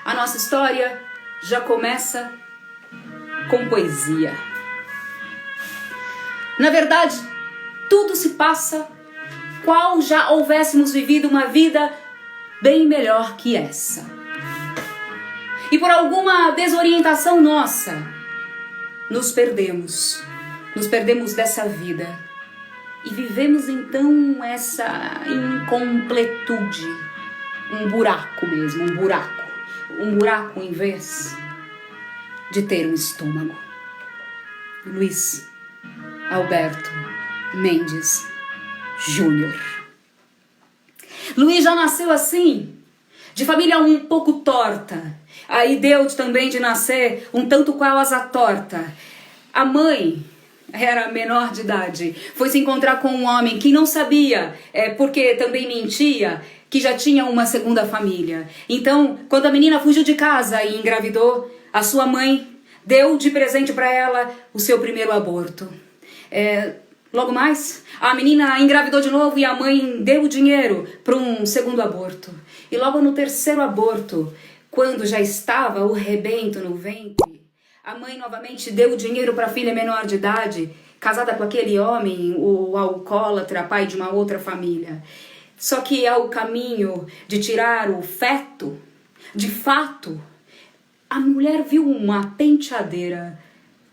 A nossa história já começa com poesia. Na verdade, tudo se passa qual já houvéssemos vivido uma vida bem melhor que essa. E por alguma desorientação nossa, nos perdemos dessa vida e vivemos então essa incompletude, um buraco mesmo, um buraco em vez de ter um estômago. Luiz Alberto Mendes Júnior. Luiz já nasceu assim, de família um pouco torta. Aí deu também de nascer um tanto qual asa torta. A mãe era menor de idade, foi se encontrar com um homem que não sabia, porque também mentia, que já tinha uma segunda família. Então, quando a menina fugiu de casa e engravidou, a sua mãe deu de presente para ela o seu primeiro aborto. Logo mais, a menina engravidou de novo e a mãe deu o dinheiro para um segundo aborto. E logo no terceiro aborto, quando já estava o rebento no ventre, a mãe novamente deu o dinheiro para a filha menor de idade, casada com aquele homem, o alcoólatra, pai de uma outra família. Só que ao caminho de tirar o feto, de fato, a mulher viu uma penteadeira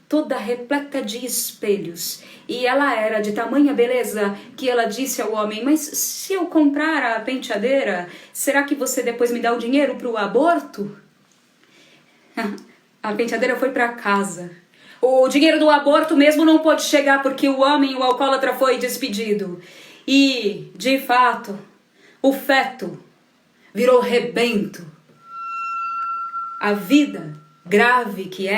toda repleta de espelhos. E ela era de tamanha beleza que ela disse ao homem: mas se eu comprar a penteadeira, será que você depois me dá o dinheiro para o aborto? A penteadeira foi para casa. O dinheiro do aborto mesmo não pôde chegar porque o homem, o alcoólatra, foi despedido. E, de fato, o feto virou rebento. A vida grave que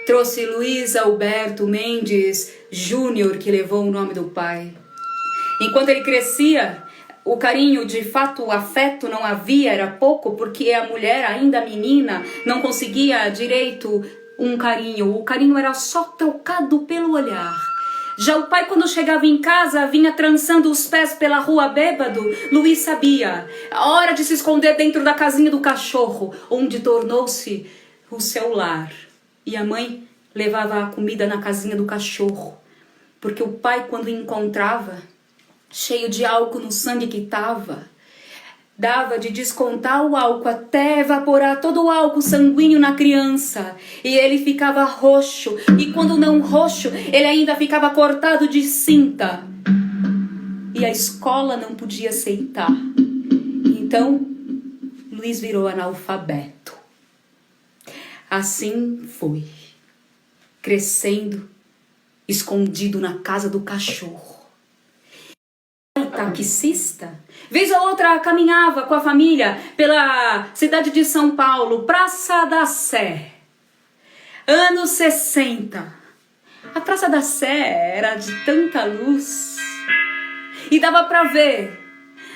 trouxe Luiz Alberto Mendes Júnior, que levou o nome do pai. Enquanto ele crescia, o carinho, de fato, o afeto não havia, era pouco, porque a mulher, ainda menina, não conseguia direito um carinho. O carinho era só trocado pelo olhar. Já o pai, quando chegava em casa, vinha trançando os pés pela rua bêbado. Luiz sabia. A hora de se esconder dentro da casinha do cachorro, onde tornou-se o seu lar. E a mãe levava a comida na casinha do cachorro, porque o pai, quando encontrava, cheio de álcool no sangue que estava, dava de descontar o álcool até evaporar todo o álcool sanguíneo na criança. E ele ficava roxo, e quando não roxo, ele ainda ficava cortado de cinta. E a escola não podia aceitar. Então, Luiz virou analfabeto. Assim foi, crescendo, escondido na casa do cachorro. Taxista, vez ou outra caminhava com a família pela cidade de São Paulo, Praça da Sé. Anos 60. A Praça da Sé era de tanta luz. E dava para ver,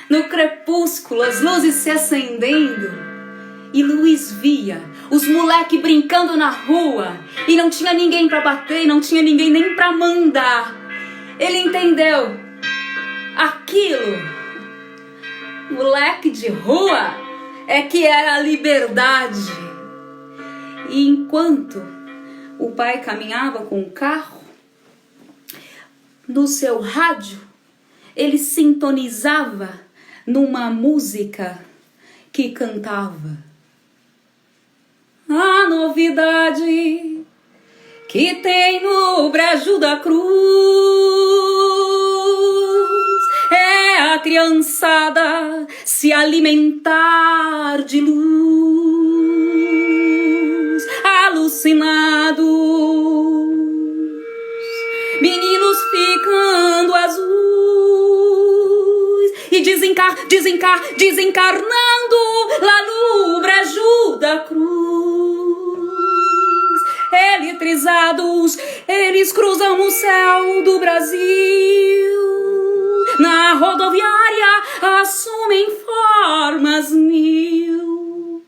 no crepúsculo, as luzes se acendendo. E Luiz via os moleques brincando na rua. E não tinha ninguém para bater, não tinha ninguém nem para mandar. Ele entendeu. Aquilo, moleque de rua, é que era a liberdade. E enquanto o pai caminhava com o carro, no seu rádio, ele sintonizava numa música que cantava: a novidade que tem no brejo da cruz é a criançada se alimentar de luz, alucinados, meninos ficando azuis e desencarnando lá no brejo da cruz. Eletrizados, eles cruzam o céu do Brasil. Na rodoviária assumem formas mil.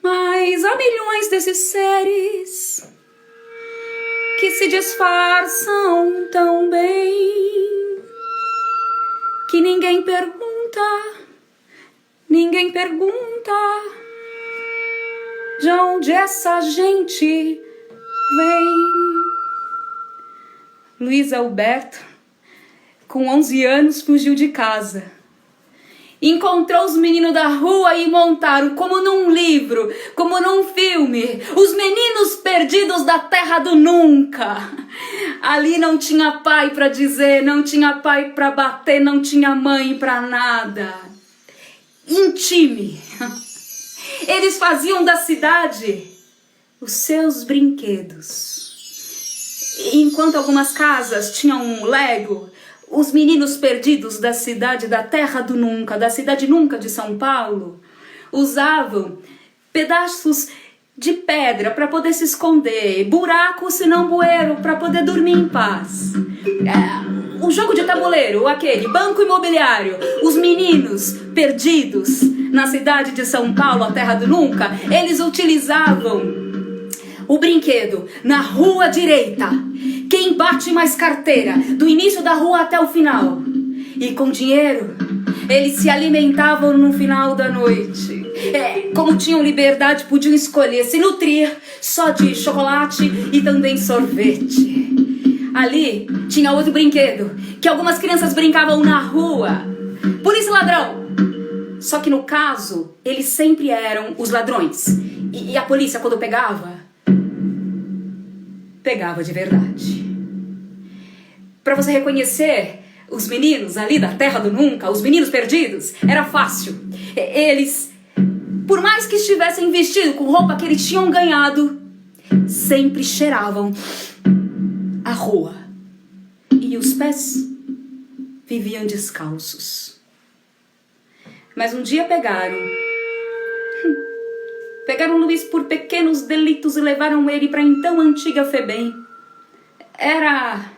Mas há milhões desses seres que se disfarçam tão bem que ninguém pergunta De onde essa gente vem? Luiz Alberto, com 11 anos, fugiu de casa. Encontrou os meninos da rua e montaram, como num livro, como num filme, os meninos perdidos da terra do nunca. Ali não tinha pai para dizer, não tinha pai para bater, não tinha mãe para nada. Intime. Eles faziam da cidade os seus brinquedos. Enquanto algumas casas tinham um Lego, os meninos perdidos da cidade, da terra do nunca, da cidade nunca de São Paulo, usavam pedaços de pedra para poder se esconder, buraco se não bueiro para poder dormir em paz. O jogo de tabuleiro, aquele banco imobiliário, os meninos perdidos na cidade de São Paulo, a terra do nunca, eles utilizavam o brinquedo na rua direita. Quem bate mais carteira, do início da rua até o final. E com dinheiro, eles se alimentavam no final da noite. Como tinham liberdade, podiam escolher se nutrir só de chocolate e também sorvete. Ali tinha outro brinquedo, que algumas crianças brincavam na rua. Polícia e ladrão. Só que no caso, eles sempre eram os ladrões. E a polícia, quando pegava de verdade. Para você reconhecer os meninos ali da terra do nunca, os meninos perdidos, era fácil. Eles, por mais que estivessem vestidos com roupa que eles tinham ganhado, sempre cheiravam a rua. E os pés viviam descalços. Mas um dia pegaram Luiz por pequenos delitos e levaram ele para a então antiga FEBEM. Era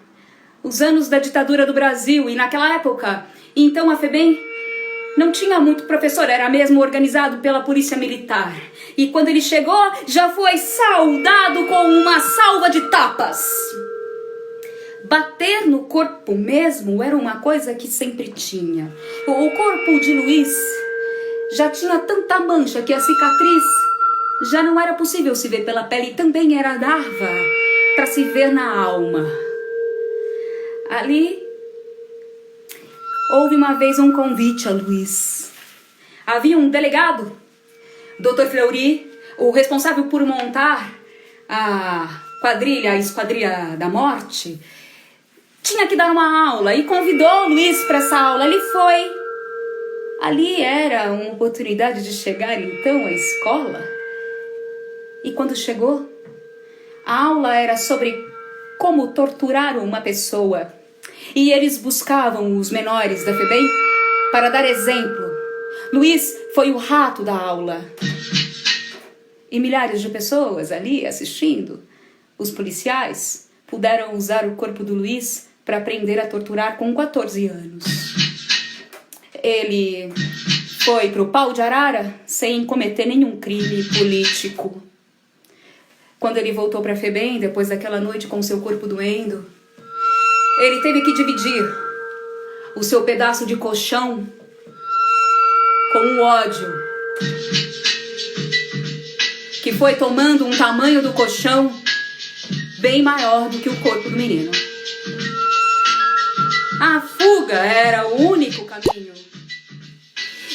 os anos da ditadura do Brasil e naquela época, então a FEBEM não tinha muito professor, era mesmo organizado pela polícia militar. E quando ele chegou, já foi saudado com uma salva de tapas. Bater no corpo mesmo era uma coisa que sempre tinha. O corpo de Luiz já tinha tanta mancha que a cicatriz já não era possível se ver pela pele e também dava para se ver na alma. Ali houve uma vez um convite a Luiz. Havia um delegado, Dr. Fleury, o responsável por montar a Esquadrilha da Morte, tinha que dar uma aula e convidou Luiz para essa aula. Ele foi. Ali era uma oportunidade de chegar então à escola. E quando chegou, a aula era sobre como torturar uma pessoa. E eles buscavam os menores da FEBEM para dar exemplo. Luiz foi o rato da aula. E milhares de pessoas ali assistindo. Os policiais puderam usar o corpo do Luiz para aprender a torturar com 14 anos. Ele foi pro pau de arara sem cometer nenhum crime político. Quando ele voltou para a FEBEM, depois daquela noite com seu corpo doendo, ele teve que dividir o seu pedaço de colchão com o ódio, que foi tomando um tamanho do colchão bem maior do que o corpo do menino. A fuga era o único caminho.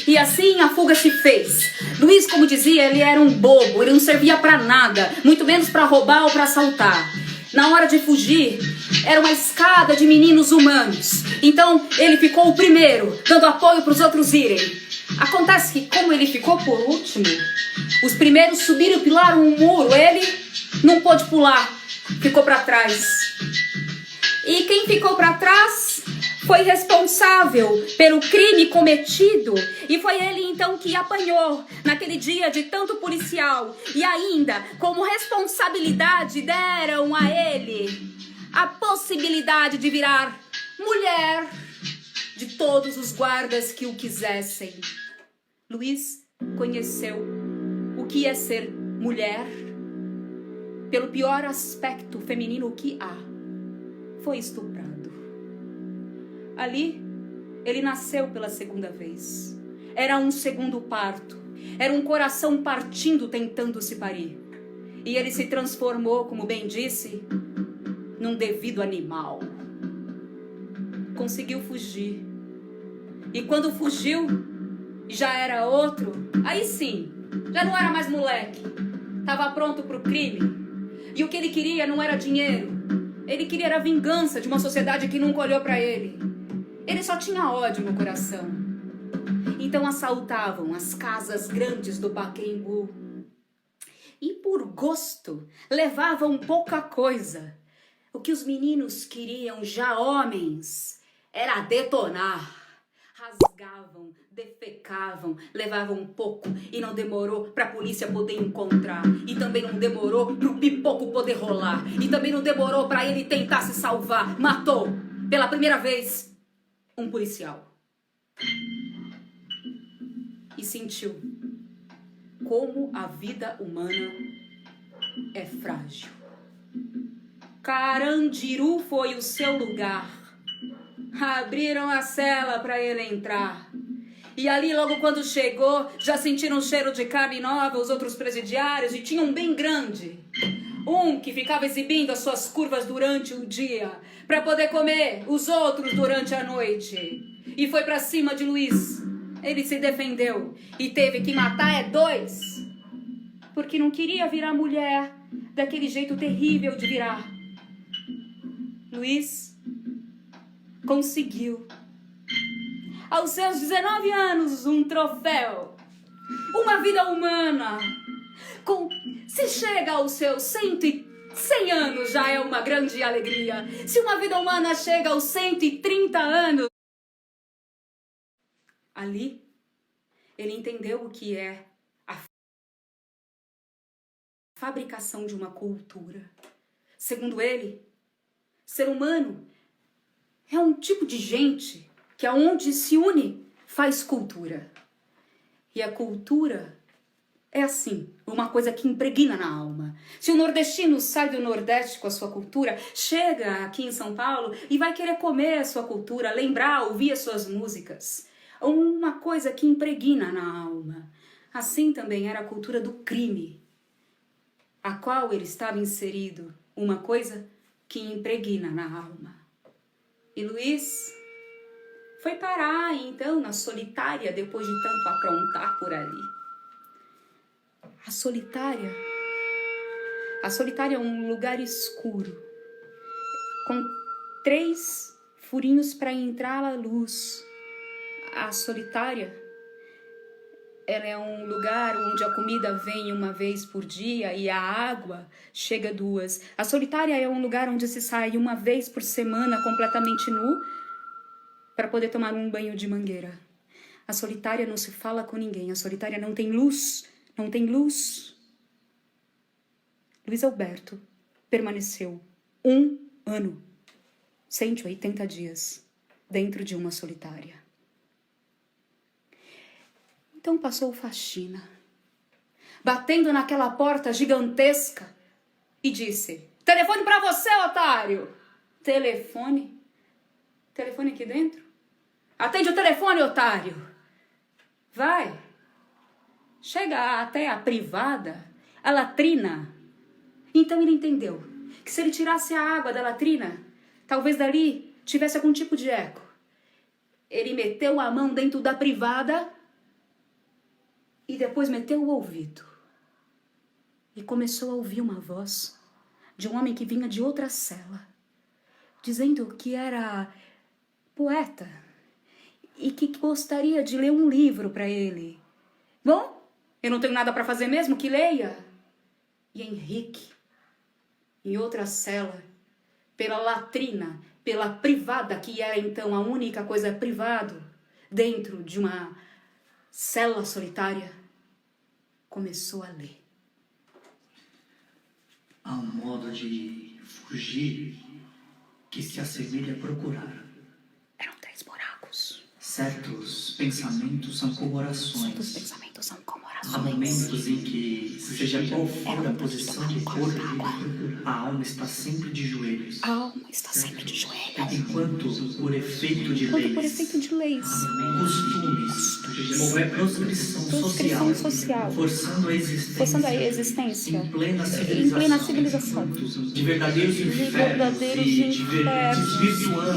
E assim a fuga se fez. Luiz, como dizia, ele era um bobo, ele não servia para nada, muito menos para roubar ou para assaltar. Na hora de fugir, era uma escada de meninos humanos. Então ele ficou o primeiro, dando apoio para os outros irem. Acontece que, como ele ficou por último, os primeiros subiram e pilaram um muro. Ele não pôde pular, ficou para trás. E quem ficou para trás foi responsável pelo crime cometido, e foi ele então que apanhou naquele dia de tanto policial, e ainda como responsabilidade deram a ele a possibilidade de virar mulher de todos os guardas que o quisessem. Luiz conheceu o que é ser mulher pelo pior aspecto feminino que há. Foi estuprado. Ali, ele nasceu pela segunda vez. Era um segundo parto. Era um coração partindo tentando se parir. E ele se transformou, como bem disse, num devido animal. Conseguiu fugir. E quando fugiu, já era outro. Aí sim, já não era mais moleque. Estava pronto para o crime. E o que ele queria não era dinheiro. Ele queria a vingança de uma sociedade que nunca olhou para ele. Ele só tinha ódio no coração. Então assaltavam as casas grandes do Pacaembu. E por gosto, levavam pouca coisa. O que os meninos queriam, já homens, era detonar. Rasgavam, defecavam, levavam pouco e não demorou para a polícia poder encontrar. E também não demorou para o pipoco poder rolar. E também não demorou para ele tentar se salvar. Matou, pela primeira vez, um policial. E sentiu como a vida humana é frágil. Carandiru foi o seu lugar. Abriram a cela para ele entrar. E ali, logo quando chegou, já sentiram um cheiro de carne nova os outros presidiários, e tinha um bem grande. Um que ficava exibindo as suas curvas durante o dia, para poder comer os outros durante a noite. E foi para cima de Luiz. Ele se defendeu e teve que matar 2. Porque não queria virar mulher daquele jeito terrível de virar. Luiz conseguiu, aos seus 19 anos, um troféu. Uma vida humana. Se chega aos seus 100 anos, já é uma grande alegria. Se uma vida humana chega aos 130 anos... Ali, ele entendeu o que é a fabricação de uma cultura. Segundo ele, ser humano é um tipo de gente que aonde se une faz cultura. E a cultura é assim, uma coisa que impregna na alma. Se o nordestino sai do Nordeste com a sua cultura, chega aqui em São Paulo e vai querer comer a sua cultura, lembrar, ouvir as suas músicas. Uma coisa que impregna na alma. Assim também era a cultura do crime, a qual ele estava inserido. Uma coisa que impregna na alma. E Luiz foi parar, então, na solitária, depois de tanto aprontar por ali. A solitária é um lugar escuro, com 3 furinhos para entrar a luz. A solitária, ela é um lugar onde a comida vem uma vez por dia e a água chega 2. A solitária é um lugar onde se sai uma vez por semana completamente nu para poder tomar um banho de mangueira. A solitária não se fala com ninguém. A solitária não tem luz. Não tem luz. Luiz Alberto permaneceu 1 ano, 180 dias, dentro de uma solitária. Então passou faxina, batendo naquela porta gigantesca e disse: telefone pra você, otário! Telefone? Telefone aqui dentro? Atende o telefone, otário! Vai! Chega até a privada, a latrina. Então ele entendeu que se ele tirasse a água da latrina, talvez dali tivesse algum tipo de eco. Ele meteu a mão dentro da privada e depois meteu o ouvido. E começou a ouvir uma voz de um homem que vinha de outra cela, dizendo que era poeta e que gostaria de ler um livro para ele. Bom, eu não tenho nada para fazer mesmo, que leia. E Henrique, em outra cela, pela latrina, pela privada, que era então a única coisa privada, dentro de uma cela solitária, começou a ler. Há um modo de fugir que se assemelha a procurar. Eram 10 buracos. Certos pensamentos são como orações. Certos pensamentos são como orações. Há momentos em que, seja qual for a posição do corpo, a alma está sempre de joelhos. A alma está sempre de joelhos. Enquanto, por efeito de leis, costumes, proscrição social, forçando a existência em plena civilização, de verdadeiros infernos e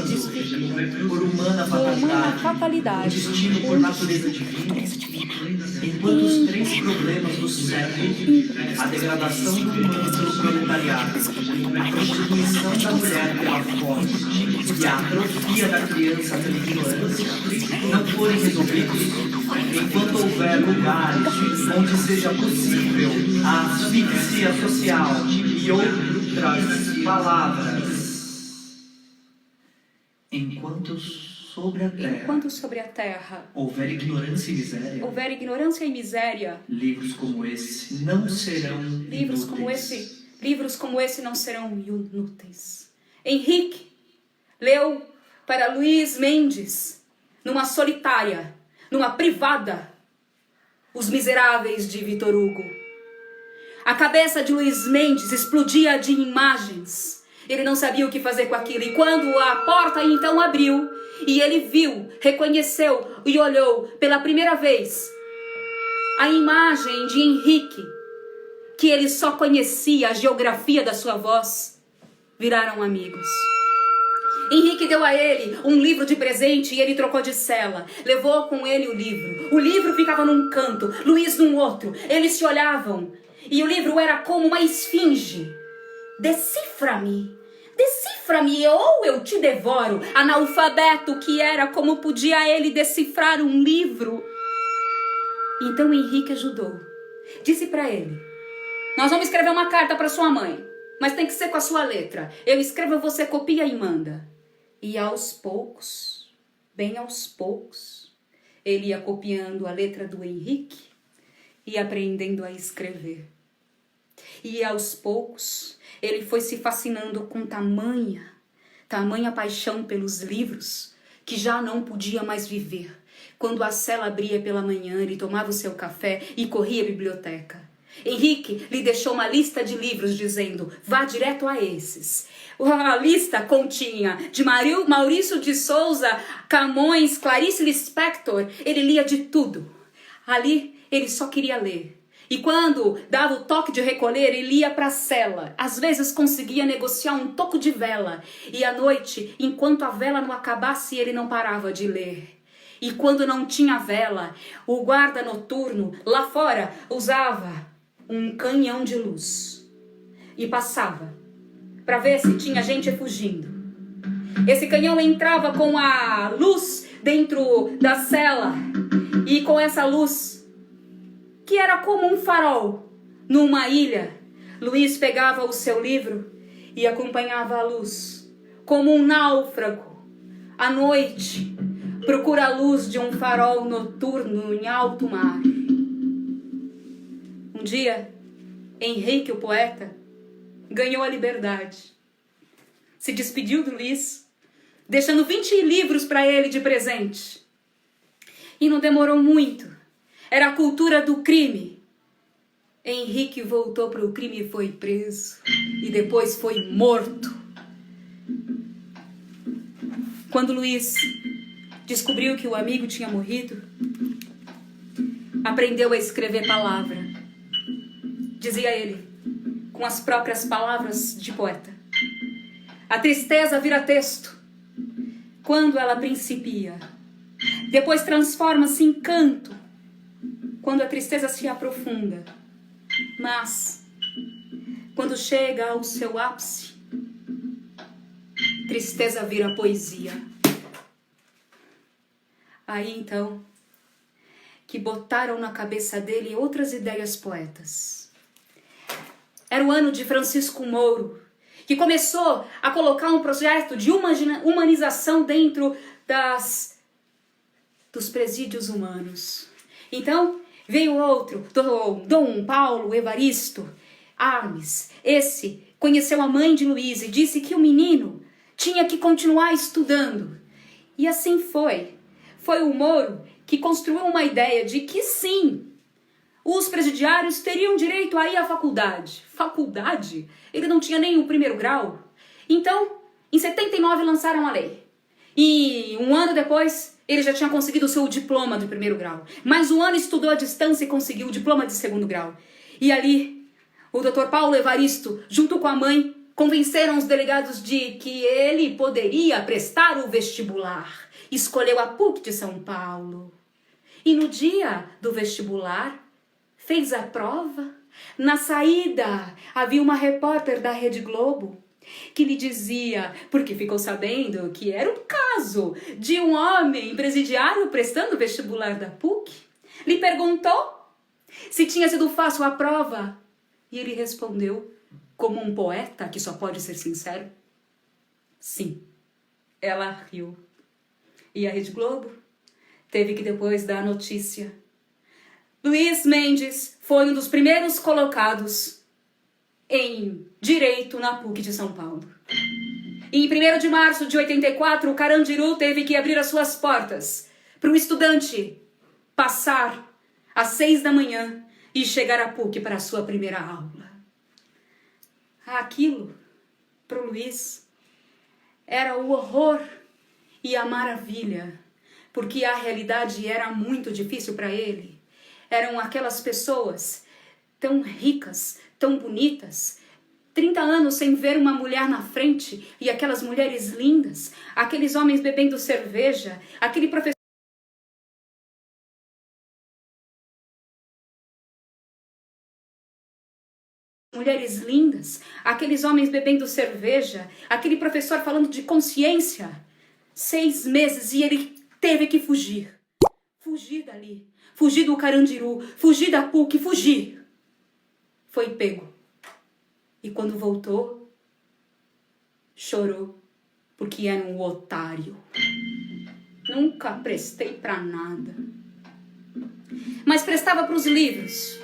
desvirtuando por humana fatalidade, o destino por natureza divina, enquanto os três problemas do século, a degradação do humano pelo proletariado, a prostituição da mulher pela fome e a atrofia da criança pela ignorância, não forem resolvidos, enquanto houver lugares onde seja possível a asfixia social e outras palavras, enquanto sobre a terra houver ignorância e miséria, livros como esse não serão inúteis. Henrique leu para Luís Mendes, numa solitária, numa privada, Os Miseráveis de Victor Hugo. A cabeça de Luís Mendes explodia de imagens. Ele não sabia o que fazer com aquilo. E quando a porta então abriu, e ele viu, reconheceu e olhou pela primeira vez a imagem de Henrique, que ele só conhecia a geografia da sua voz, viraram amigos. Henrique deu a ele um livro de presente e ele trocou de cela. Levou com ele o livro. O livro ficava num canto, Luís num outro. Eles se olhavam e o livro era como uma esfinge. Decifra-me ou eu te devoro. Analfabeto que era, como podia ele decifrar um livro? Então Henrique ajudou. Disse para ele: nós vamos escrever uma carta para sua mãe, mas tem que ser com a sua letra. Eu escrevo, você copia e manda. E aos poucos, bem aos poucos, ele ia copiando a letra do Henrique e aprendendo a escrever. E aos poucos, ele foi se fascinando com tamanha paixão pelos livros, que já não podia mais viver. Quando a cela abria pela manhã, ele tomava o seu café e corria à biblioteca. Henrique lhe deixou uma lista de livros, dizendo: vá direto a esses. A lista continha de Maurício de Souza, Camões, Clarice Lispector. Ele lia de tudo. Ali, ele só queria ler. E quando dava o toque de recolher, ele ia para a cela. Às vezes conseguia negociar um toco de vela. E à noite, enquanto a vela não acabasse, ele não parava de ler. E quando não tinha vela, o guarda noturno lá fora usava um canhão de luz e passava para ver se tinha gente fugindo. Esse canhão entrava com a luz dentro da cela, e com essa luz, que era como um farol numa ilha, Luís pegava o seu livro e acompanhava a luz, como um náufrago. À noite, procura a luz de um farol noturno em alto mar. Um dia, Henrique, o poeta, ganhou a liberdade. Se despediu do Luís, deixando 20 livros para ele de presente. E não demorou muito. Era a cultura do crime. Henrique voltou para o crime e foi preso. E depois foi morto. Quando Luís descobriu que o amigo tinha morrido, aprendeu a escrever palavra. Dizia ele, com as próprias palavras de poeta: a tristeza vira texto quando ela principia. Depois transforma-se em canto quando a tristeza se aprofunda. Mas, quando chega ao seu ápice, tristeza vira poesia. Aí então, que botaram na cabeça dele outras ideias poetas. Era o ano de Francisco Mouro, que começou a colocar um projeto de humanização dentro dos presídios humanos. Então, veio outro, Dom Paulo Evaristo Armes. Esse conheceu a mãe de Luís e disse que o menino tinha que continuar estudando. E assim foi. Foi o Mouro que construiu uma ideia de que sim, os presidiários teriam direito a ir à faculdade. Faculdade? Ele não tinha nem o primeiro grau. Então, em 79 lançaram a lei. E um ano depois, ele já tinha conseguido o seu diploma do primeiro grau. Mais um ano estudou à distância e conseguiu o diploma de segundo grau. E ali, o Dr. Paulo Evaristo, junto com a mãe, convenceram os delegados de que ele poderia prestar o vestibular. Escolheu a PUC de São Paulo. E no dia do vestibular, fez a prova. Na saída, havia uma repórter da Rede Globo que lhe dizia, porque ficou sabendo que era um caso de um homem presidiário prestando o vestibular da PUC, lhe perguntou se tinha sido fácil a prova. E ele respondeu, como um poeta que só pode ser sincero, sim. Ela riu. E a Rede Globo teve que depois dar a notícia. Luiz Mendes foi um dos primeiros colocados em Direito na PUC de São Paulo. E em 1º de março de 84, o Carandiru teve que abrir as suas portas para um estudante passar às 6 da manhã e chegar à PUC para a sua primeira aula. Aquilo, para o Luiz, era o horror e a maravilha, porque a realidade era muito difícil para ele. Eram aquelas pessoas tão ricas, tão bonitas, 30 anos sem ver uma mulher na frente, e aquelas mulheres lindas, aqueles homens bebendo cerveja, aquele professor mulheres lindas, aqueles homens bebendo cerveja, aquele professor falando de consciência. 6 meses e ele teve que fugir. Fugir dali. Fugir do Carandiru. Fugir da PUC. Fugir. Foi pego. E quando voltou, chorou porque era um otário. Nunca prestei pra nada. Mas prestava pros livros.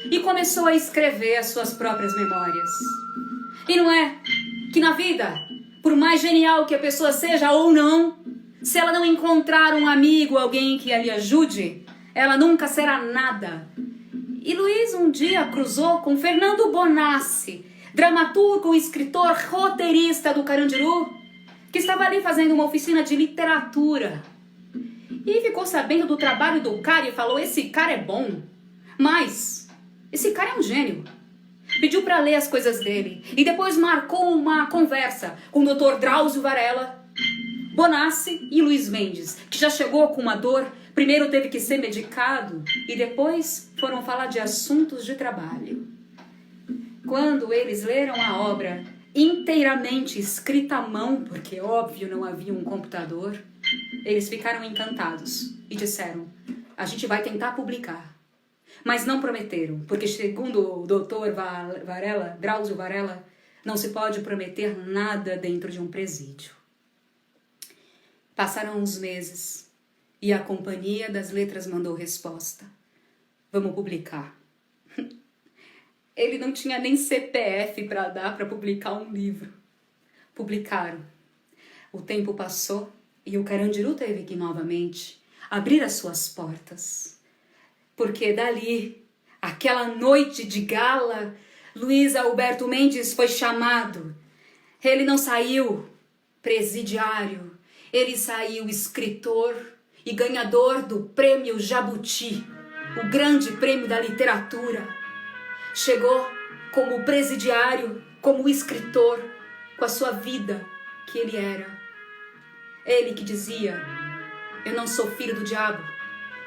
E começou a escrever as suas próprias memórias. E não é que na vida, por mais genial que a pessoa seja ou não, se ela não encontrar um amigo, alguém que a lhe ajude, ela nunca será nada. E Luiz um dia cruzou com Fernando Bonassi, dramaturgo, escritor, roteirista do Carandiru, que estava ali fazendo uma oficina de literatura. E ficou sabendo do trabalho do cara e falou, esse cara é bom, mas esse cara é um gênio. Pediu para ler as coisas dele e depois marcou uma conversa com o Dr. Drauzio Varela, Bonassi e Luiz Mendes, que já chegou com uma dor, primeiro teve que ser medicado e depois foram falar de assuntos de trabalho. Quando eles leram a obra inteiramente escrita à mão, porque óbvio não havia um computador, eles ficaram encantados e disseram, a gente vai tentar publicar. Mas não prometeram, porque segundo o doutor Varela, Drauzio Varela, não se pode prometer nada dentro de um presídio. Passaram uns meses e a Companhia das Letras mandou resposta. Vamos publicar. Ele não tinha nem CPF para dar para publicar um livro. Publicaram. O tempo passou e o Carandiru teve que novamente abrir as suas portas. Porque dali, aquela noite de gala, Luiz Alberto Mendes foi chamado. Ele não saiu presidiário, ele saiu escritor e ganhador do Prêmio Jabuti, o grande prêmio da literatura. Chegou como presidiário, como escritor, com a sua vida que ele era. Ele que dizia, eu não sou filho do diabo.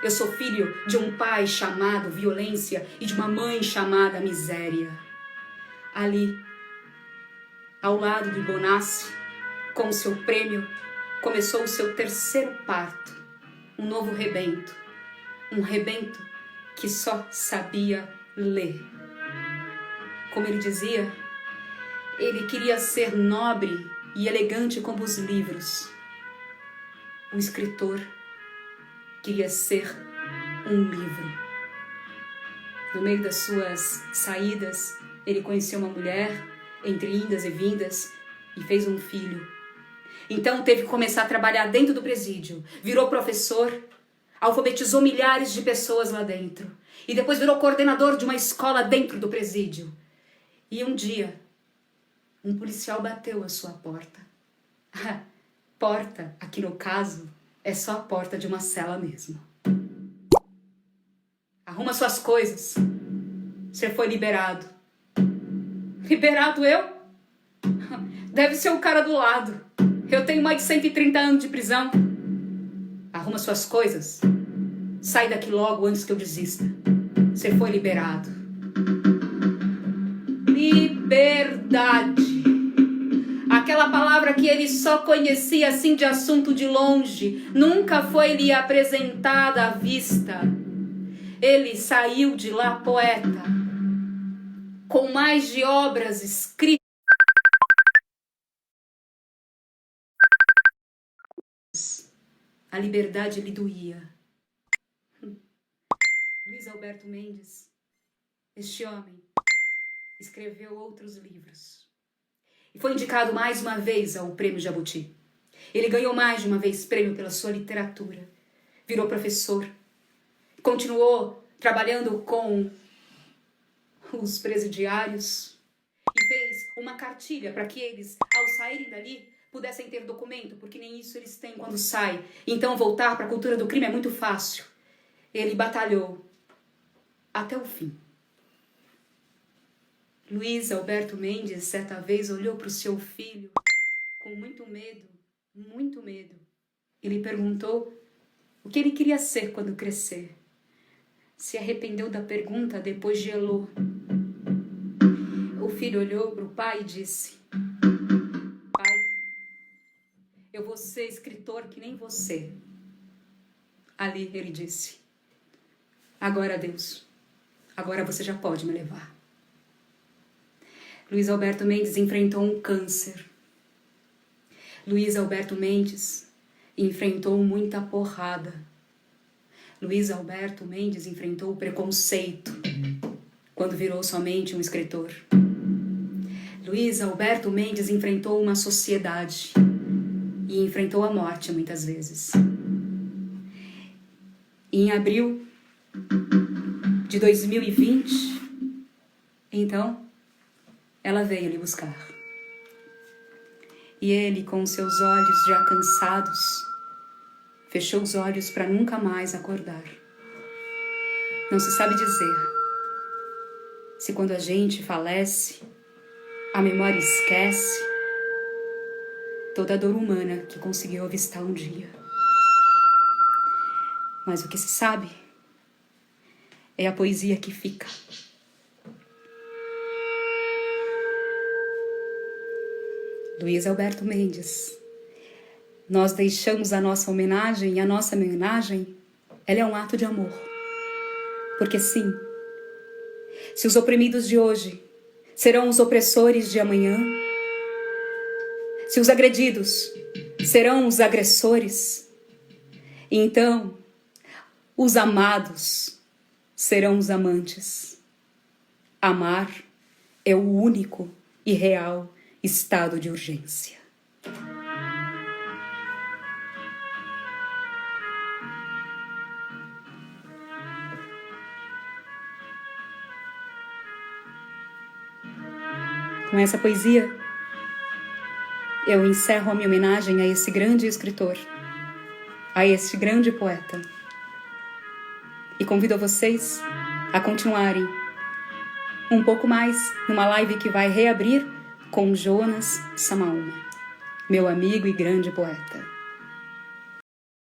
Eu sou filho de um pai chamado violência e de uma mãe chamada miséria. Ali, ao lado de Bonassi, com o seu prêmio, começou o seu terceiro parto, um novo rebento. Um rebento que só sabia ler. Como ele dizia, ele queria ser nobre e elegante como os livros. O escritor queria ser um livro. No meio das suas saídas, ele conheceu uma mulher, entre indas e vindas, e fez um filho. Então teve que começar a trabalhar dentro do presídio. Virou professor, alfabetizou milhares de pessoas lá dentro. E depois virou coordenador de uma escola dentro do presídio. E um dia, um policial bateu à sua porta. A porta, aqui no caso, é só a porta de uma cela mesmo. Arruma suas coisas. Você foi liberado. Liberado eu? Deve ser o cara do lado. Eu tenho mais de 130 anos de prisão. Arruma suas coisas. Sai daqui logo antes que eu desista. Você foi liberado. Liberdade. Aquela palavra que ele só conhecia assim de assunto de longe, nunca foi lhe apresentada à vista. Ele saiu de lá poeta, com mais de obras escritas. A liberdade lhe doía. Luiz Alberto Mendes, este homem, escreveu outros livros. E foi indicado mais uma vez ao Prêmio Jabuti. Ele ganhou mais de uma vez prêmio pela sua literatura. Virou professor. Continuou trabalhando com os presidiários. E fez uma cartilha para que eles, ao saírem dali, pudessem ter documento, porque nem isso eles têm quando saem. Então voltar para a cultura do crime é muito fácil. Ele batalhou até o fim. Luiz Alberto Mendes, certa vez, olhou para o seu filho com muito medo, e lhe perguntou o que ele queria ser quando crescer. Se arrependeu da pergunta, depois gelou. O filho olhou para o pai e disse: Pai, eu vou ser escritor que nem você. Ali ele disse: Agora, Deus, agora você já pode me levar. Luiz Alberto Mendes enfrentou um câncer. Luiz Alberto Mendes enfrentou muita porrada. Luiz Alberto Mendes enfrentou o preconceito quando virou somente um escritor. Luiz Alberto Mendes enfrentou uma sociedade e enfrentou a morte muitas vezes. Em abril de 2020, então, ela veio lhe buscar. E ele, com seus olhos já cansados, fechou os olhos para nunca mais acordar. Não se sabe dizer se quando a gente falece, a memória esquece toda a dor humana que conseguiu avistar um dia. Mas o que se sabe é a poesia que fica. Luiz Alberto Mendes, nós deixamos a nossa homenagem, e a nossa homenagem, ela é um ato de amor. Porque sim, se os oprimidos de hoje serão os opressores de amanhã, se os agredidos serão os agressores, então os amados serão os amantes. Amar é o único e real estado de urgência. Com essa poesia, eu encerro a minha homenagem a esse grande escritor, a esse grande poeta. E convido a vocês a continuarem um pouco mais numa live que vai reabrir com Jonas Samaúma, meu amigo e grande poeta.